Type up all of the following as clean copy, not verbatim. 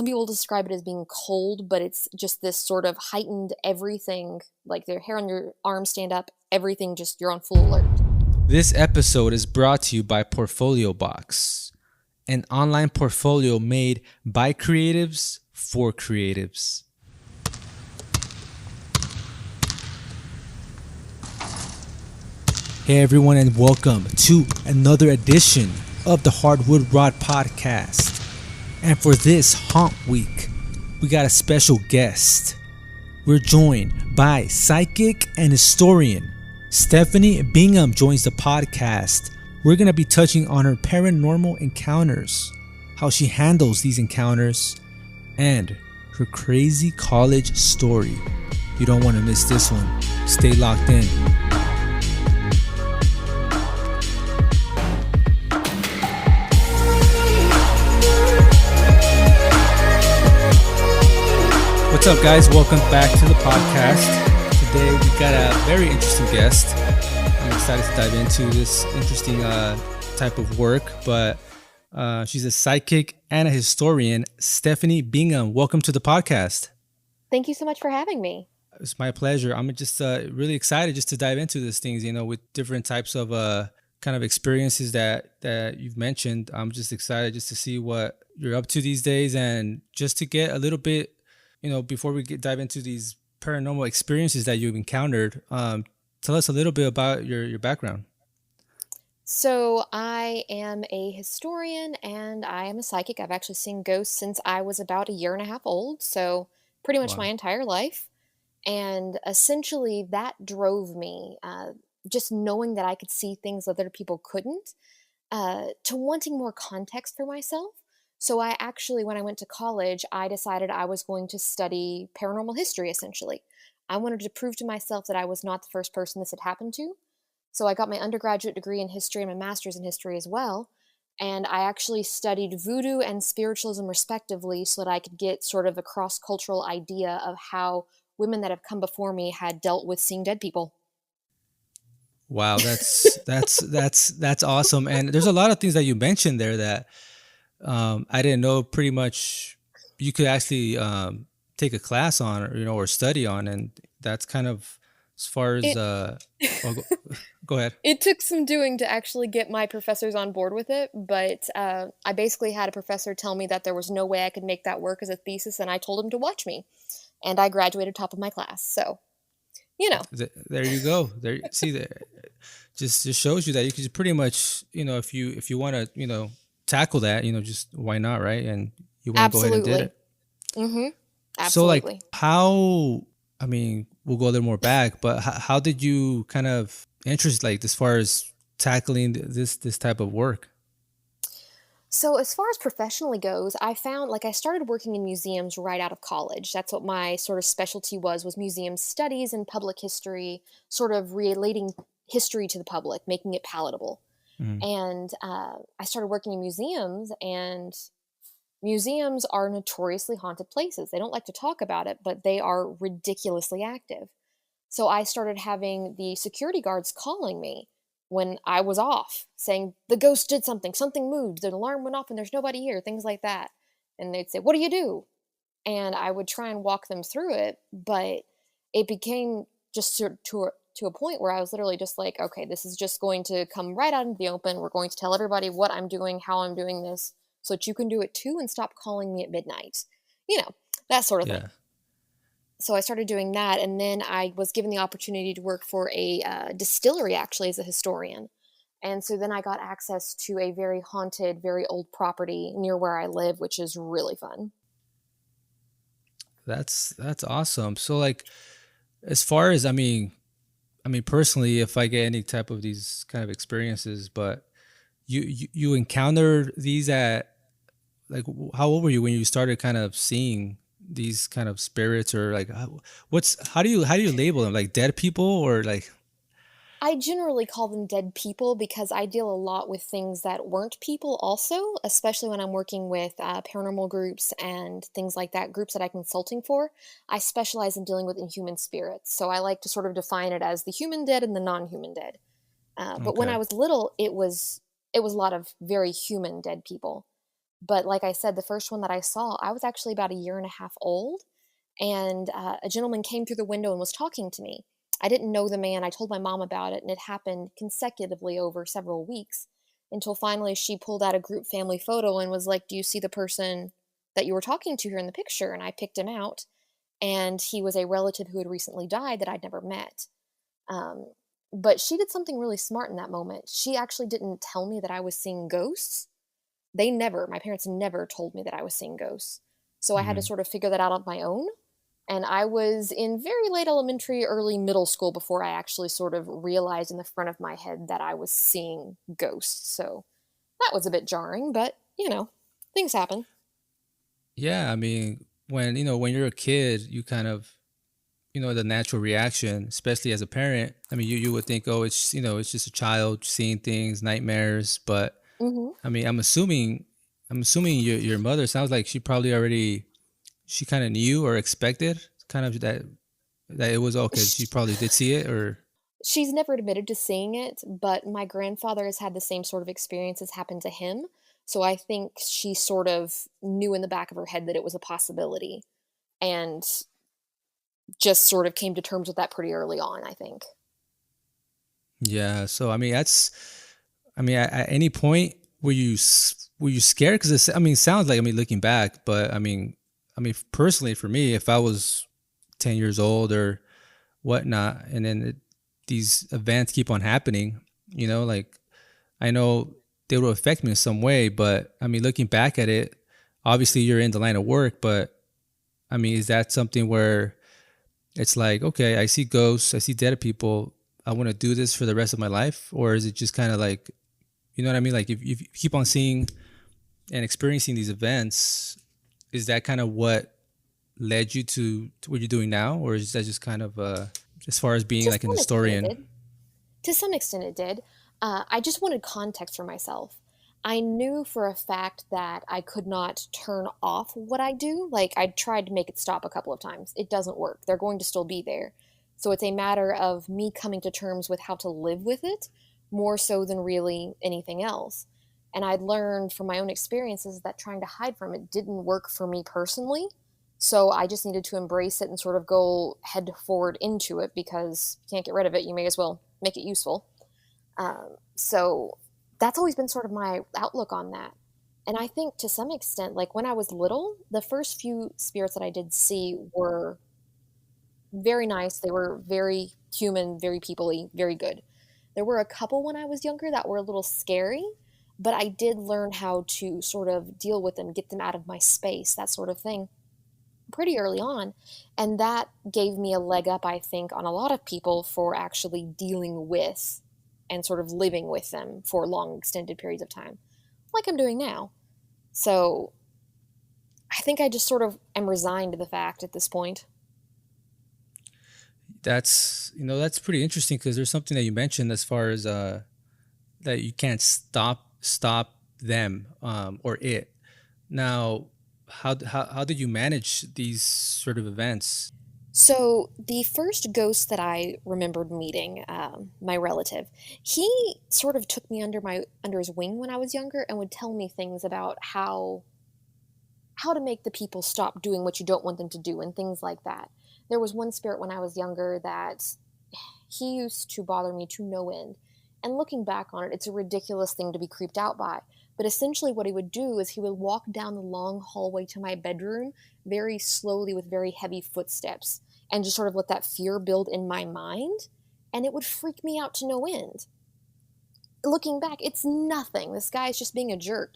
some people describe it as being cold, but it's just this sort of heightened everything, like their hair on your arm stand up, everything just you're on full alert. This episode is brought to you by Portfolio Box, an online portfolio made by creatives for creatives. Hey everyone, and welcome to another edition of the Hardwood Rod Podcast. And for this Haunt Week, we got a special guest. We're joined by psychic and historian Stephanie Bingham joins the podcast. We're going to be touching on her paranormal encounters, how she handles these encounters, and her crazy college story. You don't want to miss this one. Stay locked in. What's up, guys? Welcome back to the podcast. Today we got a very interesting guest. I'm excited to dive into this interesting type of work, but she's a psychic and a historian, Stephanie Bingham. Welcome to the podcast. Thank you so much for having me. It's my pleasure. I'm just really excited just to dive into these things, with different types of kind of experiences that you've mentioned. I'm just excited just to see what you're up to these days and just to get a little bit, before we dive into these paranormal experiences that you've encountered, tell us a little bit about your background. So I am a historian and I am a psychic. I've actually seen ghosts since I was about a year and a half old, so pretty much my entire life. And essentially that drove me, just knowing that I could see things other people couldn't, to wanting more context for myself. So I actually, when I went to college, I decided I was going to study paranormal history, essentially. I wanted to prove to myself that I was not the first person this had happened to. So I got my undergraduate degree in history and my master's in history as well. And I actually studied Voodoo and spiritualism respectively so that I could get sort of a cross-cultural idea of how women that have come before me had dealt with seeing dead people. Wow, that's awesome. And there's a lot of things that you mentioned there that I didn't know pretty much you could actually take a class on, or study on. And that's kind of as far as, go ahead. It took some doing to actually get my professors on board with it. But I basically had a professor tell me that there was no way I could make that work as a thesis. And I told him to watch me. And I graduated top of my class. So, There you go. There, see, that just shows you that you could pretty much, if you want to, tackle that, just why not, right? And you want to go ahead and did it. Mm-hmm. So Absolutely. how, we'll go a little more back, but how did you kind of interest, as far as tackling this type of work? So as far as professionally goes, I found, I started working in museums right out of college. That's what my sort of specialty was museum studies and public history, sort of relating history to the public, making it palatable. Mm-hmm. And I started working in museums, and museums are notoriously haunted places. They don't like to talk about it, but they are ridiculously active. So I started having the security guards calling me when I was off, saying, the ghost did something moved, the alarm went off and there's nobody here, things like that. And they'd say, what do you do? And I would try and walk them through it, but it became just to a point where I was literally just like, okay, this is just going to come right out into the open. We're going to tell everybody what I'm doing, how I'm doing this, so that you can do it too and stop calling me at midnight. That sort of thing. So I started doing that, and then I was given the opportunity to work for a distillery, actually, as a historian. And so then I got access to a very haunted, very old property near where I live, which is really fun. That's awesome. So as far as, personally, if I get any type of these kind of experiences, but you encountered these at, how old were you when you started kind of seeing these kind of spirits, or how do you label them, dead people, or I generally call them dead people because I deal a lot with things that weren't people also, especially when I'm working with paranormal groups and things like that, groups that I'm consulting for. I specialize in dealing with inhuman spirits. So I like to sort of define it as the human dead and the non-human dead. But when I was little, it was a lot of very human dead people. But like I said, the first one that I saw, I was actually about a year and a half old, and a gentleman came through the window and was talking to me. I didn't know the man. I told my mom about it, and it happened consecutively over several weeks until finally she pulled out a group family photo and was like, "Do you see the person that you were talking to here in the picture?" And I picked him out, and he was a relative who had recently died that I'd never met. Um, but she did something really smart in that moment. She actually didn't tell me that I was seeing ghosts. My parents never told me that I was seeing ghosts. So I had to Hmm. sort of figure that out on my own. And I was in very late elementary, early middle school before I actually sort of realized in the front of my head that I was seeing ghosts. So that was a bit jarring, but things happen. Yeah, I mean, when when you're a kid, you kind of the natural reaction, especially as a parent. I mean, you would think, oh, it's it's just a child seeing things, nightmares. But Hmm. I mean, I'm assuming your mother sounds like she kind of knew or expected kind of that it was okay. She probably did see it, or She's never admitted to seeing it, but my grandfather has had the same sort of experiences happen to him. So I think she sort of knew in the back of her head that it was a possibility and just sort of came to terms with that pretty early on, I think. yeah. So I mean, I mean, at any point were you scared? Because I mean, it sounds like, I mean, looking back, but I mean, personally for me, if I was 10 years old or whatnot, and then these events keep on happening, like I know they will affect me in some way, but I mean, looking back at it, obviously you're in the line of work, but I mean, is that something where it's like, okay, I see ghosts, I see dead people, I want to do this for the rest of my life, or is it just kind of like, you know what I mean? Like if you keep on seeing and experiencing these events, is that kind of what led you to what you're doing now, or is that just kind of as far as being To like an some extent, it historian? did. To some extent, it did. I just wanted context for myself. I knew for a fact that I could not turn off what I do. Like, I tried to make it stop a couple of times. It doesn't work. They're going to still be there. So it's a matter of me coming to terms with how to live with it more so than really anything else. And I'd learned from my own experiences that trying to hide from it didn't work for me personally. So I just needed to embrace it and sort of go head forward into it because you can't get rid of it. You may as well make it useful. So that's always been sort of my outlook on that. And I think to some extent, like when I was little, the first few spirits that I did see were very nice. They were very human, very people-y, very good. There were a couple when I was younger that were a little scary, but I did learn how to sort of deal with them, get them out of my space, that sort of thing pretty early on. And that gave me a leg up, I think, on a lot of people for actually dealing with and sort of living with them for long, extended periods of time, like I'm doing now. So I think I just sort of am resigned to the fact at this point. That's that's pretty interesting because there's something that you mentioned as far as that you can't stop them or it. Now, how did you manage these sort of events? So the first ghost that I remembered meeting, my relative, he sort of took me under his wing when I was younger and would tell me things about how to make the people stop doing what you don't want them to do and things like that. There was one spirit when I was younger that he used to bother me to no end. And looking back on it, it's a ridiculous thing to be creeped out by. But essentially, what he would do is he would walk down the long hallway to my bedroom very slowly with very heavy footsteps and just sort of let that fear build in my mind. And it would freak me out to no end. Looking back, it's nothing. This guy is just being a jerk.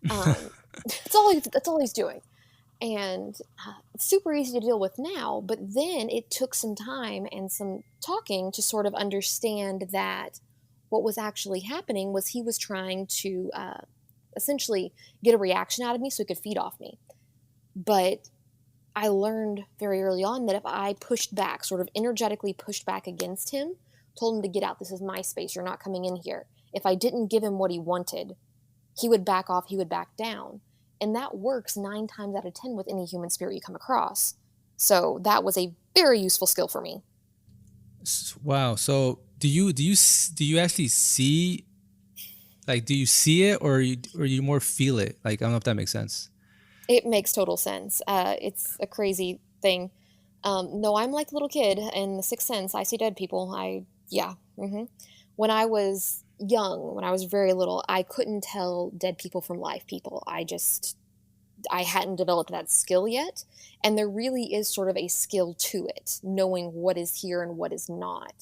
Um, that's all he's doing. And it's super easy to deal with now, but then it took some time and some talking to sort of understand that what was actually happening was he was trying to essentially get a reaction out of me so he could feed off me. But I learned very early on that if I pushed back, sort of energetically pushed back against him, told him to get out, this is my space, you're not coming in here. If I didn't give him what he wanted, he would back off, he would back down. And that works 9 times out of 10 with any human spirit you come across. So that was a very useful skill for me. Wow. So do you actually see Like, do you see it, or you more feel it? Like, I don't know if that makes sense. It makes total sense. It's a crazy thing. No, I'm like a little kid in The Sixth Sense. I see dead people. Yeah. When I was young, when I was very little, I couldn't tell dead people from live people. I hadn't developed that skill yet. And there really is sort of a skill to it, knowing what is here and what is not.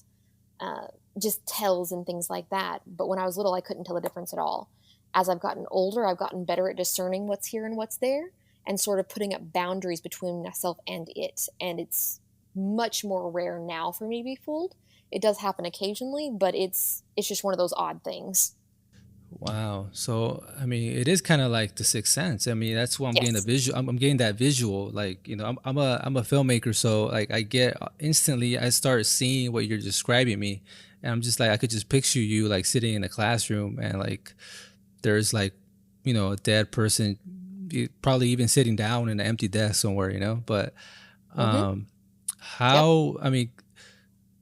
Uh, just tells and things like that. But when I was little, I couldn't tell the difference at all. As I've gotten older, I've gotten better at discerning what's here and what's there and sort of putting up boundaries between myself and it. And it's much more rare now for me to be fooled. It does happen occasionally, but it's just one of those odd things. Wow. So, I mean, it is kind of like the Sixth Sense. I mean, that's why I'm getting the Yes. visual. I'm getting that visual. Like, I'm a filmmaker, so like I get instantly. I start seeing what you're describing me, and I'm just like, I could just picture you like sitting in a classroom, and like there's like, a dead person, probably even sitting down in an empty desk somewhere. But Mm-hmm. um, Yep. how? I mean,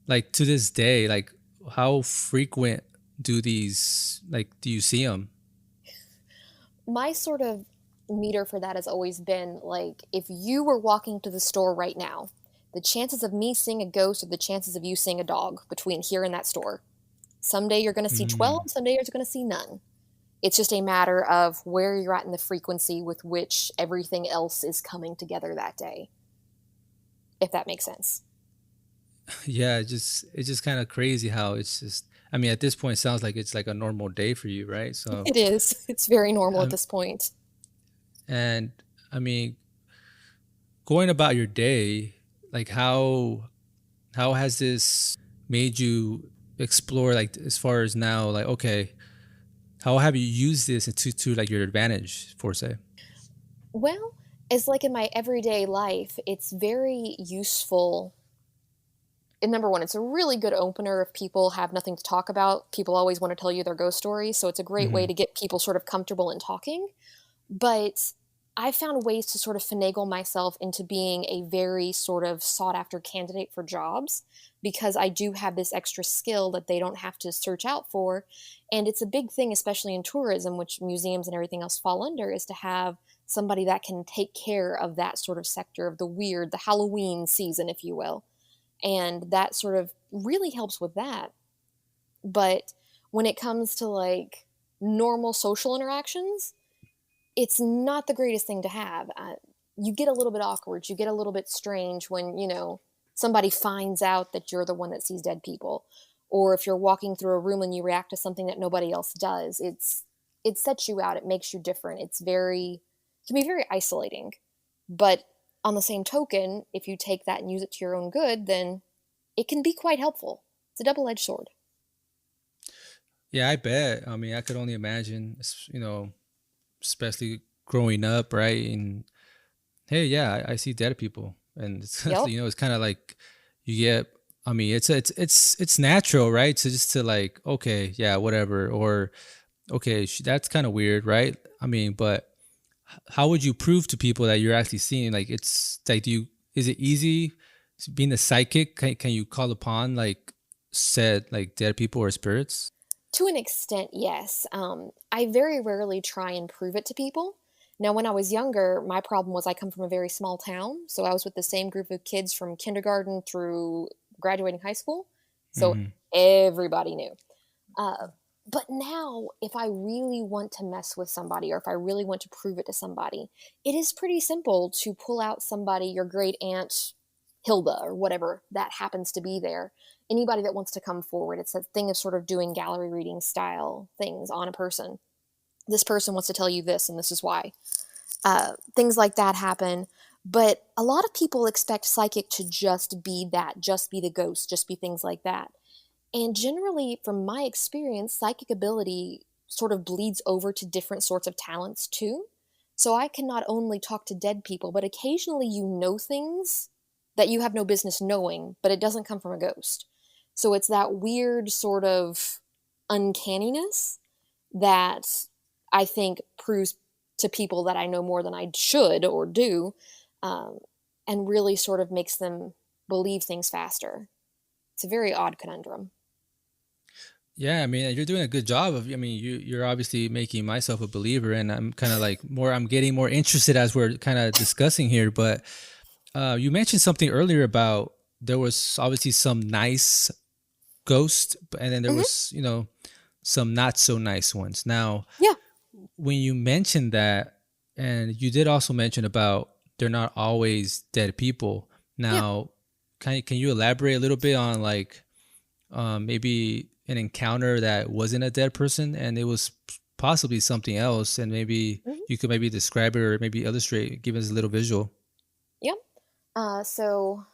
like to this day, like how frequent do you see them? My sort of meter for that has always been like if you were walking to the store right now, the chances of me seeing a ghost are the chances of you seeing a dog between here and that store. Someday you're going to see 12, Mm. someday you're going to see none. It's just a matter of where you're at in the frequency with which everything else is coming together that day, if that makes sense. Yeah, it's just kind of crazy how it's just. I mean, at this point, it sounds like it's like a normal day for you, right? So, It is. It's very normal at um, this point. and I mean, going about your day, like how has this made you explore, like as far as now, like okay, how have you used this to like your advantage, for say? Well, as like in my everyday life, it's very useful. And number one, it's a really good opener if people have nothing to talk about. People always want to tell you their ghost stories, so it's a great way Hmm. to get people sort of comfortable in talking. But I found ways to sort of finagle myself into being a very sort of sought after candidate for jobs because I do have this extra skill that they don't have to search out for. And it's a big thing, especially in tourism, which museums and everything else fall under, is to have somebody that can take care of that sort of sector of the weird, the Halloween season, if you will. And that sort of really helps with that. But when it comes to like normal social interactions, it's not the greatest thing to have. You get a little bit awkward. You get a little bit strange when, somebody finds out that you're the one that sees dead people. Or if you're walking through a room and you react to something that nobody else does, it sets you out. It makes you different. It can be very isolating. But on the same token, if you take that and use it to your own good, then it can be quite helpful. It's a double-edged sword. Yeah, I bet. I mean, I could only imagine, especially growing up, right? And hey, yeah, I see dead people, and it's Yep. it's kind of like you get. I mean, it's natural, right? To just to like, okay, yeah, whatever, or okay, that's kind of weird, right? I mean, but how would you prove to people that you're actually seeing? Like, it's like, is it easy being a psychic? Can you call upon like said like dead people or spirits? To an extent, yes. I very rarely try and prove it to people. Now, when I was younger, my problem was I come from a very small town, so I was with the same group of kids from kindergarten through graduating high school, so Hmm. everybody knew. Uh, but now, if I really want to mess with somebody or if I really want to prove it to somebody, it is pretty simple to pull out somebody, your great aunt Hilda or whatever that happens to be there. Anybody that wants to come forward. It's that thing of sort of doing gallery reading style things on a person. This person wants to tell you this, and this is why. Things like that happen. But a lot of people expect psychic to just be that, just be the ghost, just be things like that. And generally, from my experience, psychic ability sort of bleeds over to different sorts of talents too. So I can not only talk to dead people, but occasionally you know things that you have no business knowing, but it doesn't come from a ghost. So it's that weird sort of uncanniness that I think proves to people that I know more than I should or do, um, and really sort of makes them believe things faster. It's a very odd conundrum. Yeah, I mean, you're doing a good job of. I mean, you're obviously making myself a believer, and I'm kind of like more. I'm getting more interested as we're kind of discussing here. But you mentioned something earlier about there was obviously some nice ghost, and then there Hmm. was some not so nice ones. Now, Yeah. when you mentioned that, and you did also mention about they're not always dead people. Yeah. Now, can you elaborate a little bit on like maybe an encounter that wasn't a dead person and it was possibly something else, and maybe Hmm. you could maybe describe it or maybe illustrate, give us a little visual. Yeah. So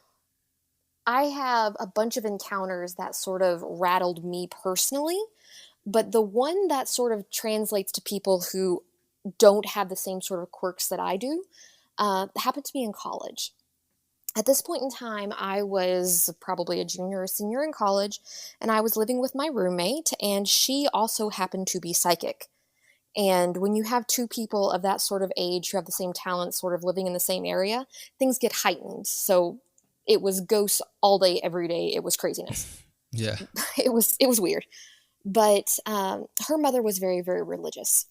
I have a bunch of encounters that sort of rattled me personally, but the one that sort of translates to people who don't have the same sort of quirks that I do happened to me in college. At this point in time, I was probably a junior or senior in college, and I was living with my roommate, and she also happened to be psychic. And when you have two people of that sort of age who have the same talent, sort of living in the same area, things get heightened. So it was ghosts all day, every day. It was craziness. Yeah. It was weird. But her mother was very, very religious,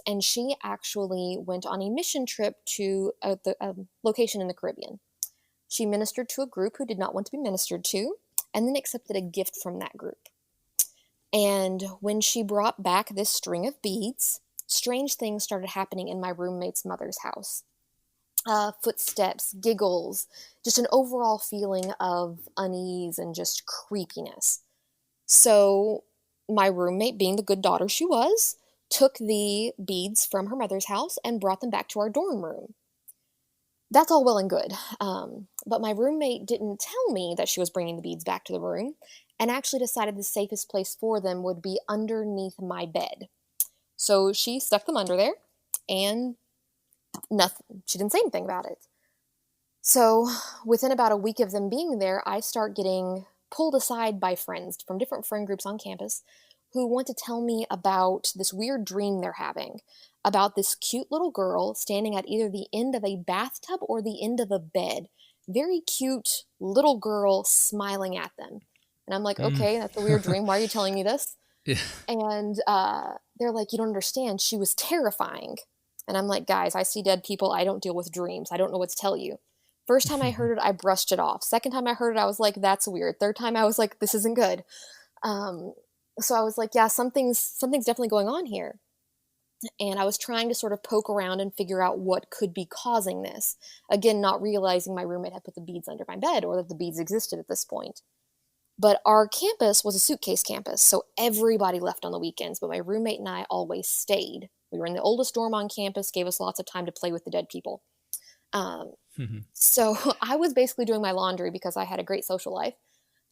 and she actually went on a mission trip to a location in the Caribbean. She ministered to a group who did not want to be ministered to, and then accepted a gift from that group. And when she brought back this string of beads, strange things started happening in my roommate's mother's house. Footsteps, giggles, just an overall feeling of unease and just creepiness. So, my roommate, being the good daughter she was, took the beads from her mother's house and brought them back to our dorm room. That's all well and good. But my roommate didn't tell me that she was bringing the beads back to the room and actually decided the safest place for them would be underneath my bed. So she stuck them under there and nothing. She didn't say anything about it. So within about a week of them being there, I start getting pulled aside by friends from different friend groups on campus who want to tell me about this weird dream they're having about this cute little girl standing at either the end of a bathtub or the end of a bed. Very cute little girl smiling at them. And I'm like, Mm. okay, that's a weird dream. Why are you telling me this? Yeah. And they're like, you don't understand. She was terrifying. And I'm like, guys, I see dead people. I don't deal with dreams. I don't know what to tell you. First time I heard it, I brushed it off. Second time I heard it, I was like, that's weird. Third time, I was like, this isn't good. Um, so I was like, yeah, something's definitely going on here. And I was trying to sort of poke around and figure out what could be causing this. Again, not realizing my roommate had put the beads under my bed or that the beads existed at this point. But our campus was a suitcase campus, so everybody left on the weekends, but my roommate and I always stayed. We were in the oldest dorm on campus, gave us lots of time to play with the dead people. Um, so I was basically doing my laundry because I had a great social life.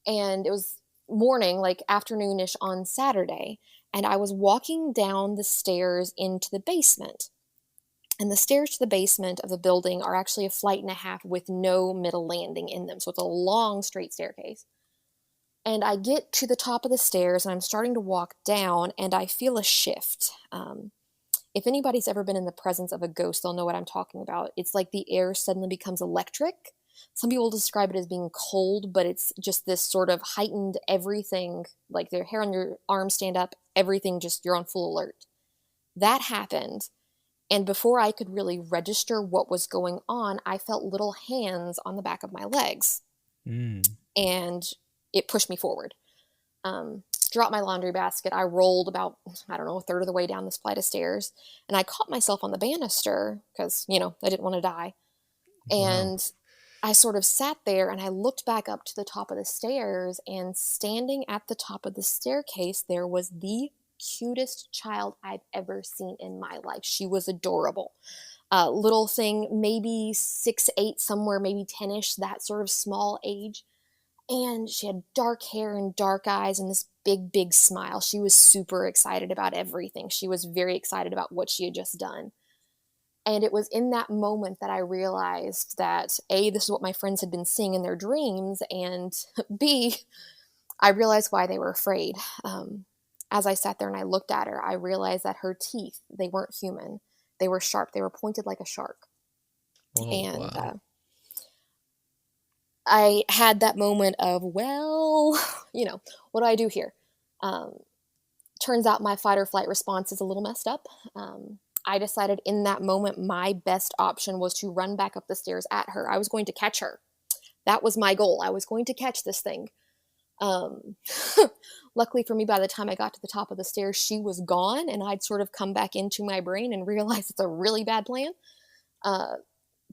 And it was morning, like afternoonish on Saturday. And I was walking down the stairs into the basement. And the stairs to the basement of the building are actually a flight and a half with no middle landing in them. So it's a long, straight staircase. And I get to the top of the stairs and I'm starting to walk down and I feel a shift. If anybody's ever been in the presence of a ghost, they'll know what I'm talking about. It's like the air suddenly becomes electric. Some people describe it as being cold, but it's just this sort of heightened everything, like their hair on your arms stand up, everything just, you're on full alert. That happened. And before I could really register what was going on, I felt little hands on the back of my legs. Mm. And it pushed me forward. Dropped my laundry basket. I rolled about, I don't know, a third of the way down this flight of stairs. And I caught myself on the banister because, I didn't want to die. Wow. And I sort of sat there and I looked back up to the top of the stairs. And standing at the top of the staircase, there was the cutest child I've ever seen in my life. She was adorable. Little thing, maybe 6'8", somewhere, maybe 10-ish, that sort of small age. And she had dark hair and dark eyes and this big, big smile. She was super excited about everything. She was very excited about what she had just done. And it was in that moment that I realized that A, this is what my friends had been seeing in their dreams, and B, I realized why they were afraid. As I sat there and I looked at her, I realized that her teeth, they weren't human. They were sharp. They were pointed like a shark. Oh, And wow. I had that moment of, well, what do I do here? Um, Turns out my fight or flight response is a little messed up. I decided in that moment my best option was to run back up the stairs at her. I was going to catch her. That was my goal. I was going to catch this thing. Um, Luckily for me, by the time I got to the top of the stairs, she was gone, and I'd sort of come back into my brain and realized it's a really bad plan. Uh,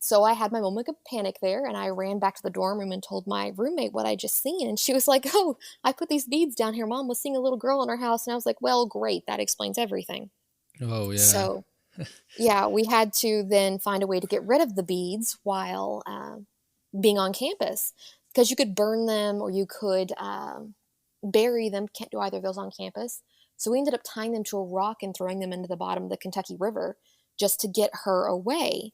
so I had my moment of panic there, and I ran back to the dorm room and told my roommate what I just seen. And she was like, "Oh, I put these beads down here. Mom was seeing a little girl in our house." And I was like, "Well, great. That explains everything." Oh yeah. So, yeah, we had to then find a way to get rid of the beads while being on campus, because you could burn them or you could bury them. Can't do either of those on campus. So we ended up tying them to a rock and throwing them into the bottom of the Kentucky River just to get her away.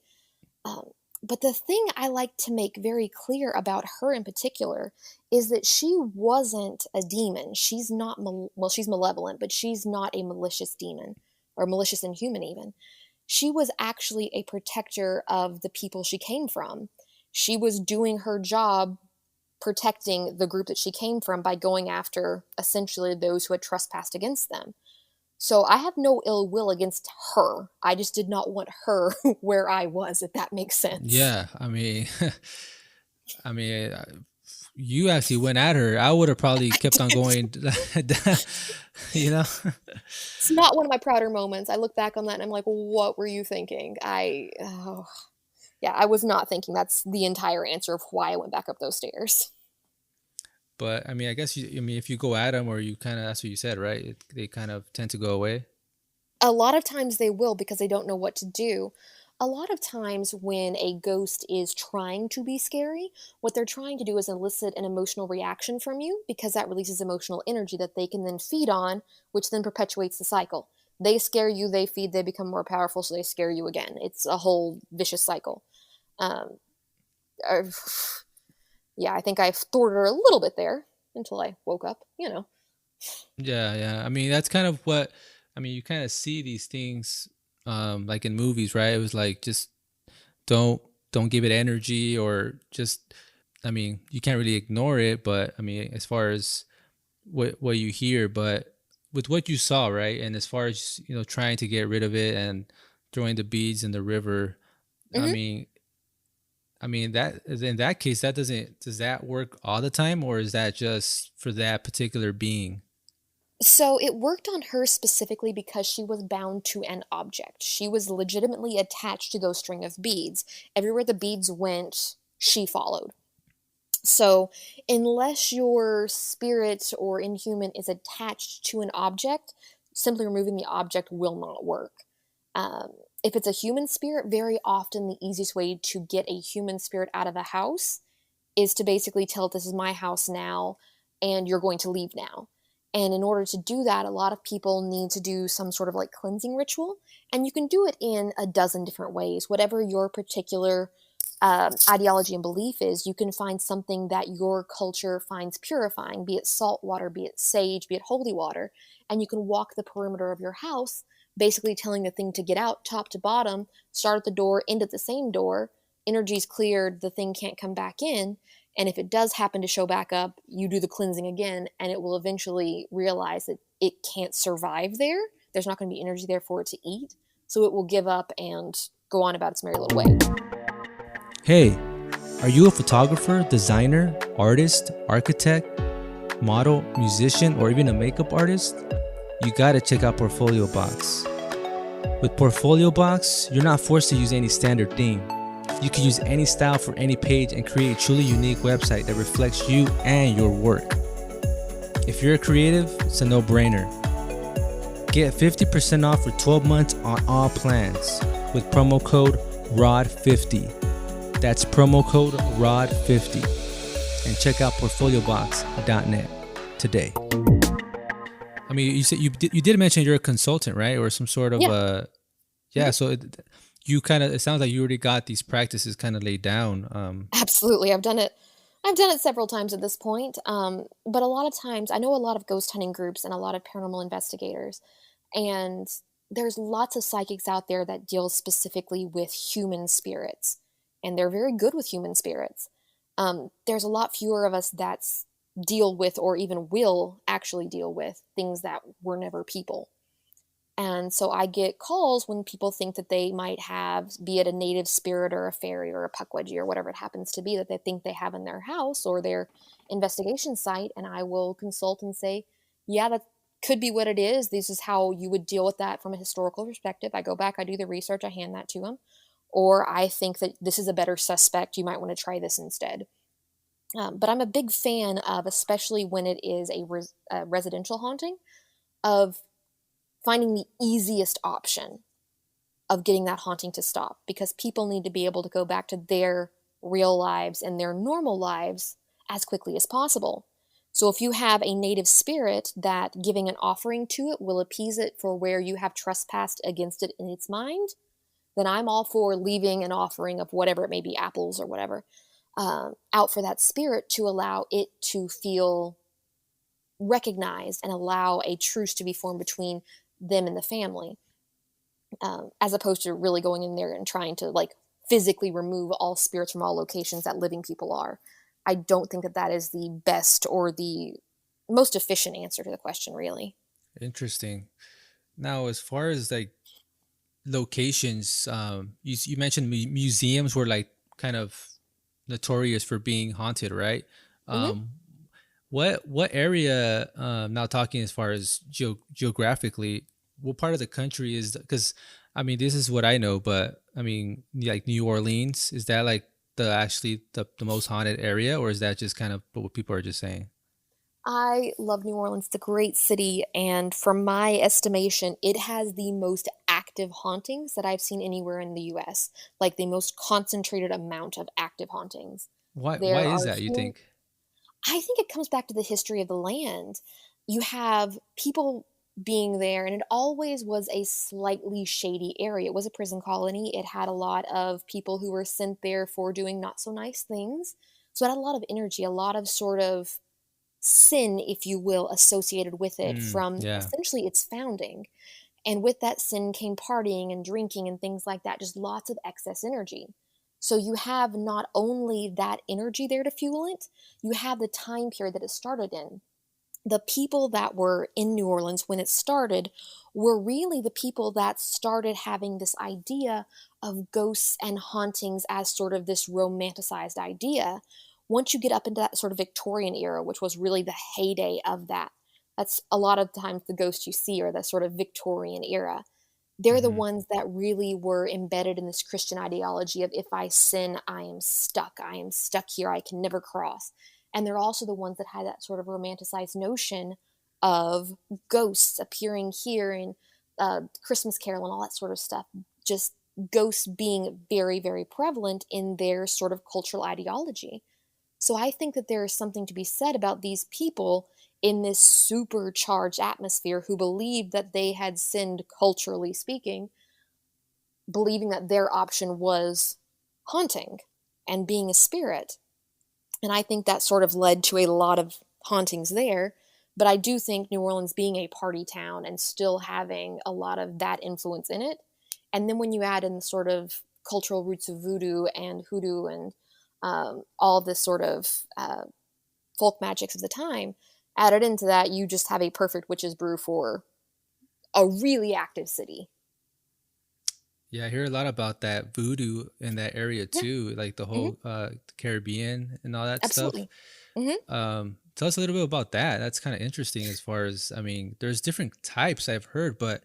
Um, but the thing I like to make very clear about her in particular is that she wasn't a demon. She's not, well, she's malevolent, but she's not a malicious demon or malicious inhuman even. She was actually a protector of the people she came from. She was doing her job protecting the group that she came from by going after essentially those who had trespassed against them. So I have no ill will against her. I just did not want her where I was, if that makes sense. Yeah, I mean, I mean, you actually went at her. I would have probably I kept on did. going. You know. It's not one of my prouder moments. I look back on that and I'm like, what were you thinking? Yeah, I was not thinking that's the entire answer of why I went back up those stairs. But I mean, I guess I mean, if you go at them, or you kind of, that's what you said, right? They kind of tend to go away. A lot of times they will because they don't know what to do. A lot of times when a ghost is trying to be scary, what they're trying to do is elicit an emotional reaction from you, because that releases emotional energy that they can then feed on, which then perpetuates the cycle. They scare you, they feed, they become more powerful, so they scare you again. It's a whole vicious cycle. Um, uh, yeah, I think I thwarted her a little bit there until I woke up. Yeah, yeah. I mean, that's kind of what I mean. You kind of see these things, like in movies, right? It was like, just don't don't give it energy, or just, I mean, you can't really ignore it, but I mean, as far as what you hear, but with what you saw, right? And as far as, trying to get rid of it and throwing the beads in the river, I Hmm. mean, that in that case, does that work all the time, or is that just for that particular being? So it worked on her specifically because she was bound to an object. She was legitimately attached to those string of beads. Everywhere the beads went, she followed. So, unless your spirit or inhuman is attached to an object, simply removing the object will not work. Um, if it's a human spirit, very often the easiest way to get a human spirit out of a house is to basically tell it, this is my house now, and you're going to leave now. And in order to do that, a lot of people need to do some sort of like cleansing ritual. And you can do it in a dozen different ways. Whatever your particular ideology and belief is, you can find something that your culture finds purifying, be it salt water, be it sage, be it holy water. And you can walk the perimeter of your house, basically telling the thing to get out top to bottom, start at the door, end at the same door. Energy's cleared, the thing can't come back in. And if it does happen to show back up, you do the cleansing again, and it will eventually realize that it can't survive there. There's not going to be energy there for it to eat. So it will give up and go on about its merry little way. Hey, are you a photographer, designer, artist, architect, model, musician, or even a makeup artist? You gotta check out Portfolio Box. With Portfolio Box, you're not forced to use any standard theme. You can use any style for any page and create a truly unique website that reflects you and your work. If you're a creative, it's a no-brainer. Get 50% off for 12 months on all plans with promo code ROD50. That's promo code ROD50. And check out portfoliobox.net today. I mean, you said you did mention you're a consultant, right? Or some sort of Yeah. yeah. Mhm. So you kind of, it sounds like you already got these practices kind of laid down. Absolutely. I've done it. I've done it several times at this point. But a lot of times, I know a lot of ghost hunting groups and a lot of paranormal investigators, and there's lots of psychics out there that deal specifically with human spirits, and they're very good with human spirits. There's a lot fewer of us deal with or even will actually deal with things that were never people. And so I get calls when people think that they might have, be it a native spirit or a fairy or a pukwudgie or whatever it happens to be that they think they have in their house or their investigation site. And I will consult and say, yeah, that could be what it is. This is how you would deal with that from a historical perspective. I go back, I do the research, I hand that to them. Or I think that this is a better suspect. You might want to try this instead. But I'm a big fan of, especially when it is a residential haunting, of finding the easiest option of getting that haunting to stop, because people need to be able to go back to their real lives and their normal lives as quickly as possible. So if you have a native spirit that giving an offering to it will appease it for where you have trespassed against it in its mind, then I'm all for leaving an offering of whatever it may be, apples or whatever, out for that spirit to allow it to feel recognized and allow a truce to be formed between them and the family, as opposed to really going in there and trying to like physically remove all spirits from all locations that living people are. I don't think that that is the best or the most efficient answer to the question, really. Interesting. Now, as far as like locations, you mentioned museums were like kind of notorious for being haunted, right? Hmm. Um, what area? Now talking as far as geographically, what part of the country is? Because I mean, this is what I know, but I mean, like New Orleans, is that like the most haunted area, or is that just kind of what people are just saying? I love New Orleans. It's a great city, and from my estimation, it has the most active hauntings that I've seen anywhere in the US, like the most concentrated amount of active hauntings. Why There is are that, you here, think? I think it comes back to the history of the land. You have people being there, and it always was a slightly shady area. It was a prison colony. It had a lot of people who were sent there for doing not so nice things. So it had a lot of energy, a lot of sort of sin, if you will, associated with it from Yeah. essentially its founding. And with that sin came partying and drinking and things like that, just lots of excess energy. So you have not only that energy there to fuel it, you have the time period that it started in. The people that were in New Orleans when it started were really the people that started having this idea of ghosts and hauntings as sort of this romanticized idea. Once you get up into that sort of Victorian era, which was really the heyday of that, that's a lot of times the ghosts you see are that sort of Victorian era. They're the Hmm. ones that really were embedded in this Christian ideology of if I sin, I am stuck. I am stuck here. I can never cross. And they're also the ones that had that sort of romanticized notion of ghosts appearing here in Christmas Carol and all that sort of stuff. Just ghosts being very, very prevalent in their sort of cultural ideology. So I think that there is something to be said about these people in this supercharged atmosphere who believed that they had sinned, culturally speaking, believing that their option was haunting and being a spirit. And I think that sort of led to a lot of hauntings there. But I do think New Orleans being a party town and still having a lot of that influence in it. And then when you add in the sort of cultural roots of voodoo and hoodoo and all this sort of folk magics of the time, added into that, you just have a perfect witch's brew for a really active city. Yeah, I hear a lot about that voodoo in that area Yeah. too, like the Hmm. whole Caribbean and all that stuff. Absolutely. Hmm. Tell us a little bit about that. That's kind of interesting as far as, I mean, there's different types I've heard, but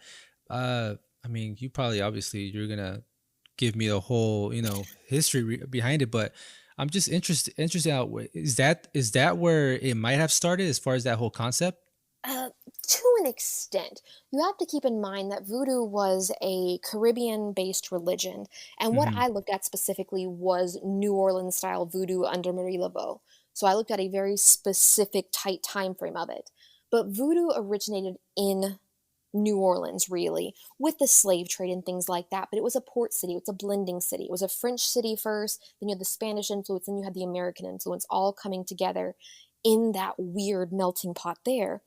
I mean, you probably obviously you're gonna give me the whole, history behind it, but I'm just interested out is that where it might have started as far as that whole concept? To an extent, you have to keep in mind that voodoo was a Caribbean based religion. And what Hmm. I looked at specifically was New Orleans style voodoo under Marie Laveau. So I looked at a very specific, tight time frame of it. But voodoo originated in New Orleans, really, with the slave trade and things like that. But it was a port city, it's a blending city. It was a French city first, then you had the Spanish influence, then you had the American influence all coming together in that weird melting pot there.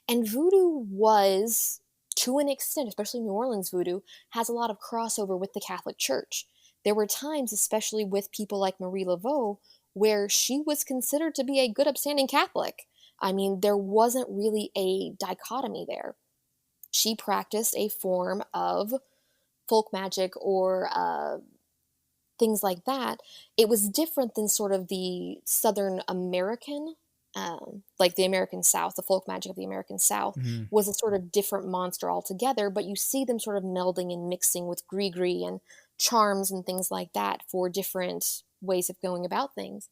And voodoo was, to an extent, especially New Orleans voodoo, has a lot of crossover with the Catholic Church. There were times, especially with people like Marie Laveau, where she was considered to be a good, upstanding Catholic. I mean, there wasn't really a dichotomy there. She practiced a form of folk magic or things like that. It was different than sort of the Southern American, like the American South, the folk magic of the American South Hmm. was a sort of different monster altogether, but you see them sort of melding and mixing with gree and charms and things like that for different ways of going about things.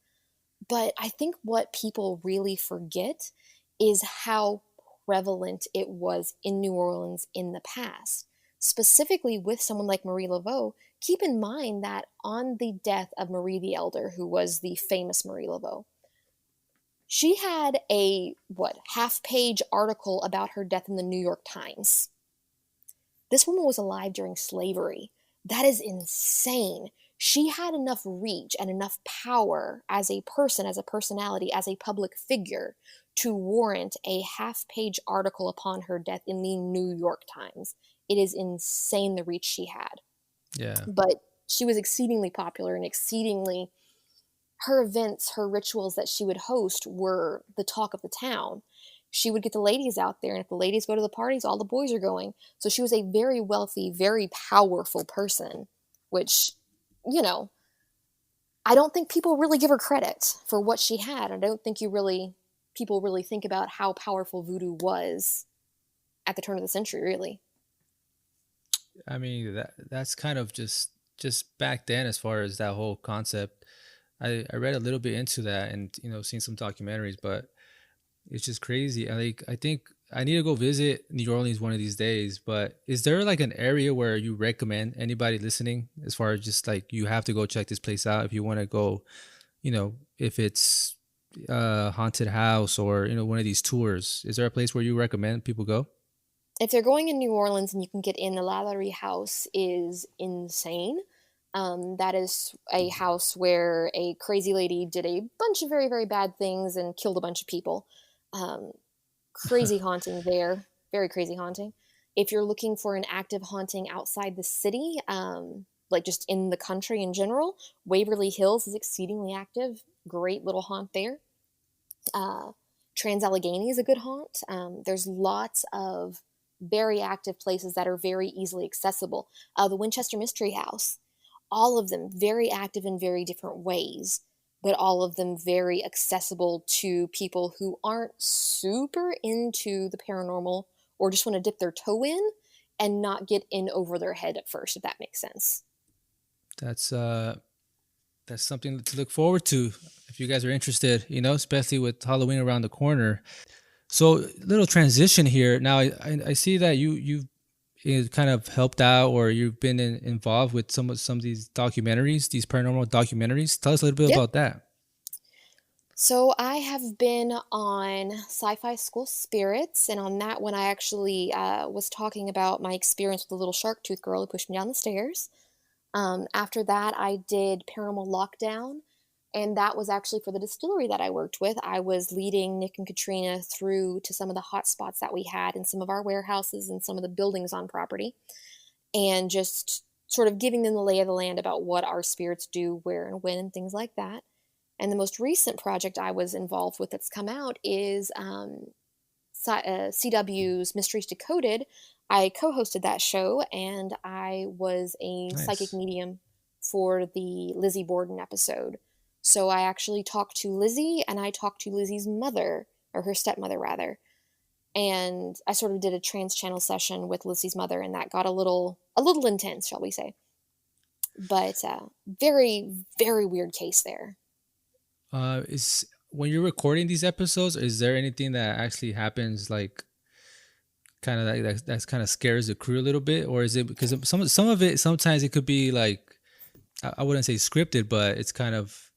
But I think what people really forget is how prevalent it was in New Orleans in the past. Specifically with someone like Marie Laveau, keep in mind that on the death of Marie the Elder, who was the famous Marie Laveau, she had a half-page article about her death in the New York Times. This woman was alive during slavery. That is insane. She had enough reach and enough power as a person, as a personality, as a public figure to warrant a half-page article upon her death in the New York Times. It is insane the reach she had. Yeah. But she was exceedingly popular and exceedingly, her events, her rituals that she would host were the talk of the town. She would get the ladies out there, and if the ladies go to the parties, all the boys are going. So she was a very wealthy, very powerful person, which, you know, I don't think people really give her credit for what she had. I don't think people really think about how powerful voodoo was at the turn of the century, really. I mean, that's kind of just back then, as far as that whole concept. I read a little bit into that, and seen some documentaries, but it's just crazy. I think I need to go visit New Orleans one of these days. But is there like an area where you recommend anybody listening, as far as just like you have to go check this place out if you want to go? If it's a haunted house, or one of these tours. Is there a place where you recommend people go? If they're going in New Orleans and you can get in, the Lalaurie House is insane. That is a house where a crazy lady did a bunch of very, very bad things and killed a bunch of people. Um, Crazy haunting there, very crazy haunting. If you're looking for an active haunting outside the city, like just in the country in general, Waverly Hills is exceedingly active. Great little haunt there. Uh, Trans Allegheny is a good haunt. There's lots of very active places that are very easily accessible. The Winchester Mystery House, all of them very active in very different ways, but all of them very accessible to people who aren't super into the paranormal or just want to dip their toe in and not get in over their head at first, if that makes sense. That's that's something to look forward to if you guys are interested. Especially with Halloween around the corner. So, little transition here. Now, I see that you've kind of helped out, or you've been involved with some of these documentaries, these paranormal documentaries. Tell us a little bit Yeah. about that. So I have been on Sci-Fi School Spirits, and on that one, I actually was talking about my experience with the little shark tooth girl who pushed me down the stairs. After that, I did Paranormal Lockdown, and that was actually for the distillery that I worked with. I was leading Nick and Katrina through to some of the hot spots that we had in some of our warehouses and some of the buildings on property, and just sort of giving them the lay of the land about what our spirits do, where and when, and things like that. And the most recent project I was involved with that's come out is CW's Mysteries Decoded. I co hosted that show, and I was a psychic Nice. medium for the Lizzie Borden episode. So I actually talked to Lizzie, and I talked to Lizzie's mother, or her stepmother, rather. And I sort of did a trans channel session with Lizzie's mother, and that got a little intense, shall we say. But very, very weird case there. Is When you're recording these episodes, is there anything that actually happens, like kind of like that's kind of scares the crew a little bit, or is it because some of it sometimes it could be like, I wouldn't say scripted, but it's kind of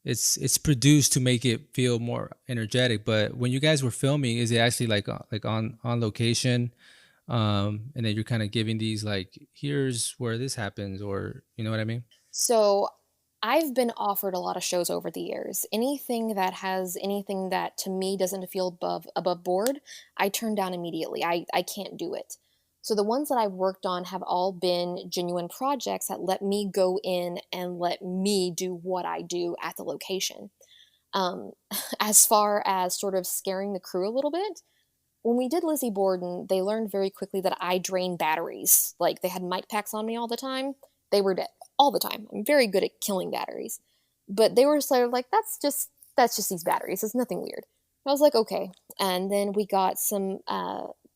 it's produced to make it feel more energetic. But when you guys were filming, is it actually like on location, and then you're kind of giving these like, here's where this happens, or you know what I mean? So I've been offered a lot of shows over the years. Anything that to me doesn't feel above board, I turn down immediately. I can't do it. So the ones that I've worked on have all been genuine projects that let me go in and let me do what I do at the location. Um, as far as sort of scaring the crew a little bit, when we did Lizzie Borden, they learned very quickly that I drain batteries. Like they had mic packs on me all the time. They were dead all the time. I'm very good at killing batteries. But they were sort of like, that's just these batteries. It's nothing weird. I was like, okay. And then we got some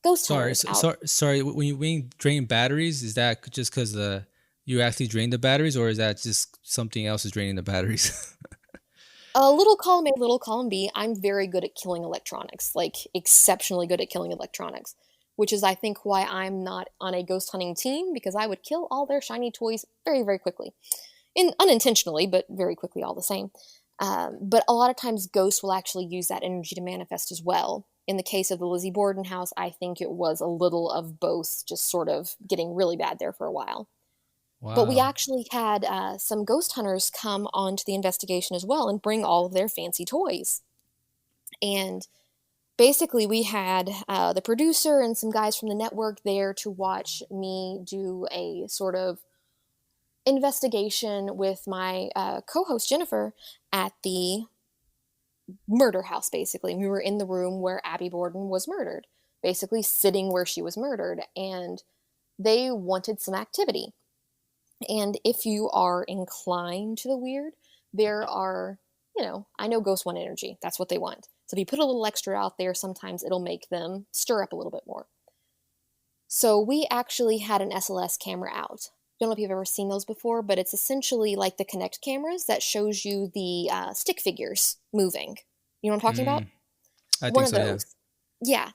ghost Sorry, hunters out. sorry. When you drain batteries, is that just because the you actually drain the batteries, or is that just something else is draining the batteries? A little column A, little column B. I'm very good at killing electronics, like exceptionally good at killing electronics, which is, I think, why I'm not on a ghost hunting team because I would kill all their shiny toys very, very quickly. Unintentionally, but very quickly all the same. But a lot of times, ghosts will actually use that energy to manifest as well. In the case of the Lizzie Borden house, I think it was a little of both, just sort of getting really bad there for a while. But we Wow. actually had some ghost hunters come onto the investigation as well and bring all of their fancy toys. And basically, we had the producer and some guys from the network there to watch me do a sort of investigation with my co-host Jennifer at the murder house. Basically, we were in the room where Abby Borden was murdered, basically sitting where she was murdered, and they wanted some activity. And if you are inclined to the weird, there are, I know ghosts want energy. That's what they want. So if you put a little extra out there, sometimes it'll make them stir up a little bit more. So we actually had an SLS camera out. I don't know if you've ever seen those before, but it's essentially like the Kinect cameras that shows you the stick figures moving. You know what I'm talking about? Mm, I One think of so. Yeah. those. Yeah.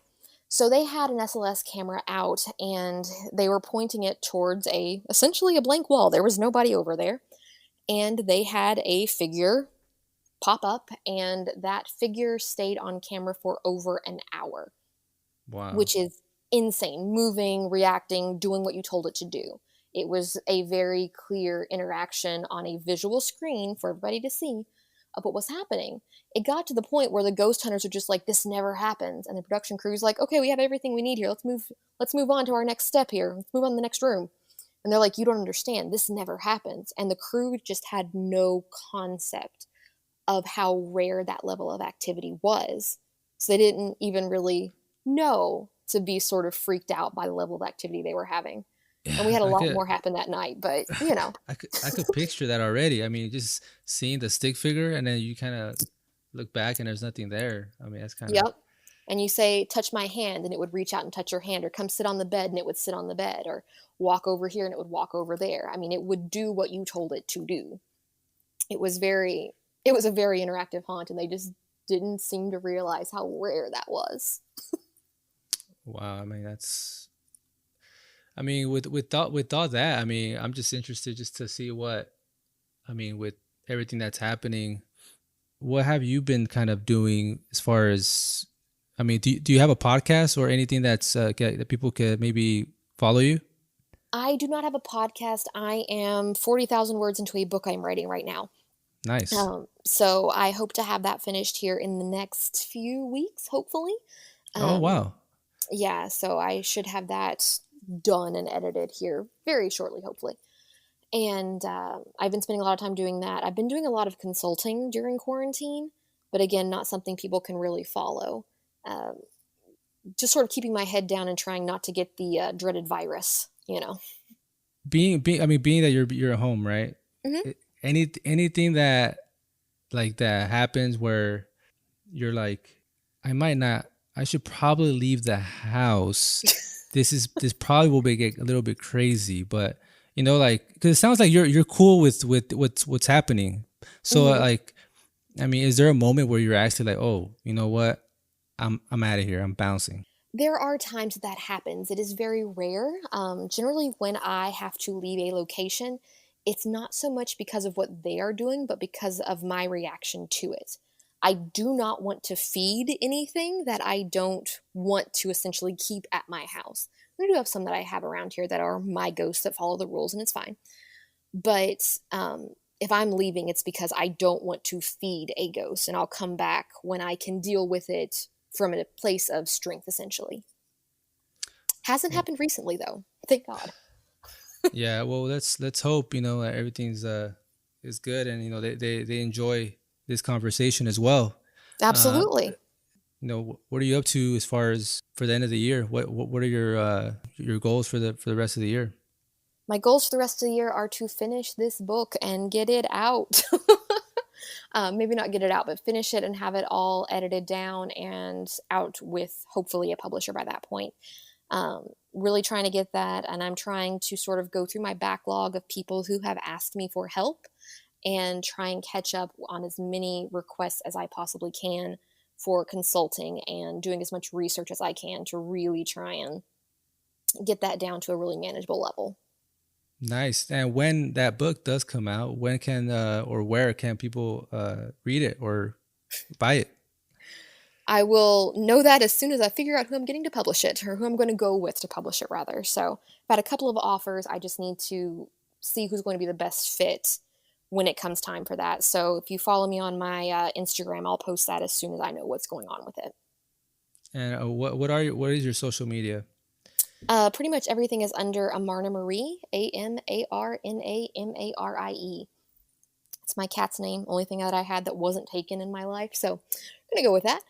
So they had an SLS camera out and they were pointing it towards essentially a blank wall. There was nobody over there. And they had a figure pop up, and that figure stayed on camera for over an hour, Wow. which is insane. Moving, reacting, doing what you told it to do. It was a very clear interaction on a visual screen for everybody to see of what was happening. It got to the point where the ghost hunters are just like, this never happens. And the production crew's like, okay, we have everything we need here. Let's move on to our next step here. Let's move on to the next room. And they're like, you don't understand. This never happens. And the crew just had no concept of how rare that level of activity was. So they didn't even really know to be sort of freaked out by the level of activity they were having. And we Yeah, had a I lot could. more happen that night, but I could picture that already. I mean, just seeing the stick figure, and then you kind of look back, and there's nothing there. I mean, that's kind of. yep. And you say, touch my hand, and it would reach out and touch your hand, or come sit on the bed, and it would sit on the bed, or walk over here, and it would walk over there. I mean, it would do what you told it to do. It was very, it was a very interactive haunt, and they just didn't seem to realize how rare that was. Wow. I mean, that's. I mean, with all that, I mean, I'm just interested just to see what. I mean, with everything that's happening, what have you been kind of doing as far as? I mean, do you have a podcast or anything that people could maybe follow you? I do not have a podcast. I am 40,000 words into a book I'm writing right now. Nice. So I hope to have that finished here in the next few weeks, hopefully. Oh Um, wow. yeah, so I should have that done and edited here very shortly, hopefully. And I've been spending a lot of time doing that. I've been doing a lot of consulting during quarantine, but again, not something people can really follow. Um, just sort of keeping my head down and trying not to get the dreaded virus. Being that you're at home, right? Hmm. Anything that like that happens where you're like, I might not. I should probably leave the house. This probably will get a little bit crazy, but like because it sounds like you're cool with what's happening. So Hmm. like, I mean, is there a moment where you're actually like, oh, you know what? I'm out of here. I'm bouncing. There are times that happens. It is very rare. Generally, when I have to leave a location, it's not so much because of what they are doing, but because of my reaction to it. I do not want to feed anything that I don't want to essentially keep at my house. I do have some that I have around here that are my ghosts that follow the rules, and it's fine. But if I'm leaving, it's because I don't want to feed a ghost, and I'll come back when I can deal with it from a place of strength, essentially. Hasn't Well, happened recently, though. Thank God. yeah. Well, let's hope that everything's is good, and they enjoy. this conversation as well. Uh, Absolutely. what are you up to as far as for the end of the year? What are your goals for the rest of the year? My goals for the rest of the year are to finish this book and get it out. Maybe not get it out, but finish it and have it all edited down and out with hopefully a publisher by that point. Really trying to get that. And I'm trying to sort of go through my backlog of people who have asked me for help and try and catch up on as many requests as I possibly can for consulting and doing as much research as I can to really try and get that down to a really manageable level. Nice. And when that book does come out, when can or where can people read it or buy it? I will know that as soon as I figure out who I'm getting to publish it, or who I'm going to go with to publish it, rather. So I've had a couple of offers. I just need to see who's going to be the best fit when it comes time for that. So if you follow me on my Instagram, I'll post that as soon as I know what's going on with it. And what is your social media? Pretty much everything is under Amarna Marie, AMARNAMARIE. It's my cat's name, only thing that I had that wasn't taken in my life. So I'm going to go with that.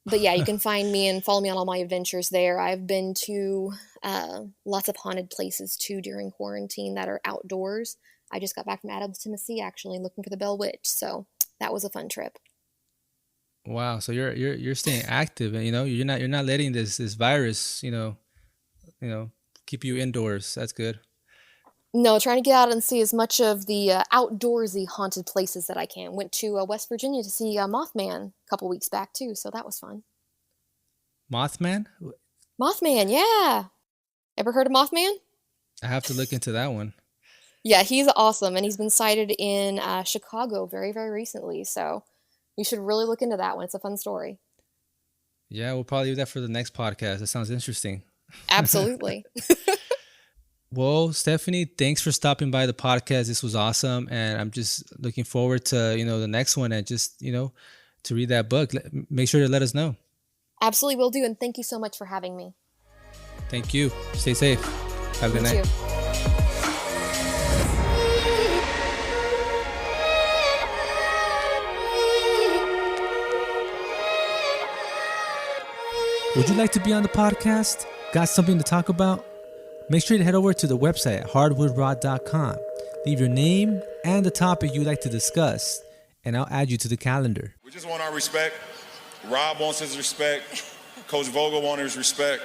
But yeah, you can find me and follow me on all my adventures there. I've been to lots of haunted places too during quarantine that are outdoors. I just got back from Adams, Tennessee, actually, looking for the Bell Witch. So that was a fun trip. Wow. So you're staying active, and you're not letting this virus keep you indoors. That's good. No, trying to get out and see as much of the outdoorsy haunted places that I can. Went to West Virginia to see Mothman a couple weeks back too, so that was fun. Mothman? Mothman, yeah. Ever heard of Mothman? I have to look into that one. Yeah, he's awesome, and he's been sighted in Chicago very, very recently. So you should really look into that one. It's a fun story. Yeah, we'll probably do that for the next podcast. That sounds interesting. Absolutely. Well, Stephanie, thanks for stopping by the podcast. This was awesome, and I'm just looking forward to the next one, and just to read that book. Make sure to let us know. Absolutely will do, and thank you so much for having me. Thank you. Stay safe. Have a good night. Too. Would you like to be on the podcast? Got something to talk about? Make sure to head over to the website at hardwoodrod.com. Leave your name and the topic you'd like to discuss, and I'll add you to the calendar. We just want our respect. Rob wants his respect. Coach Vogel wants his respect.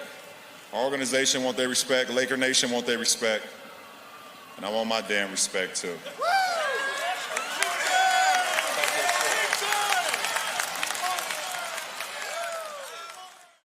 Our organization wants their respect. Laker Nation wants their respect. And I want my damn respect too.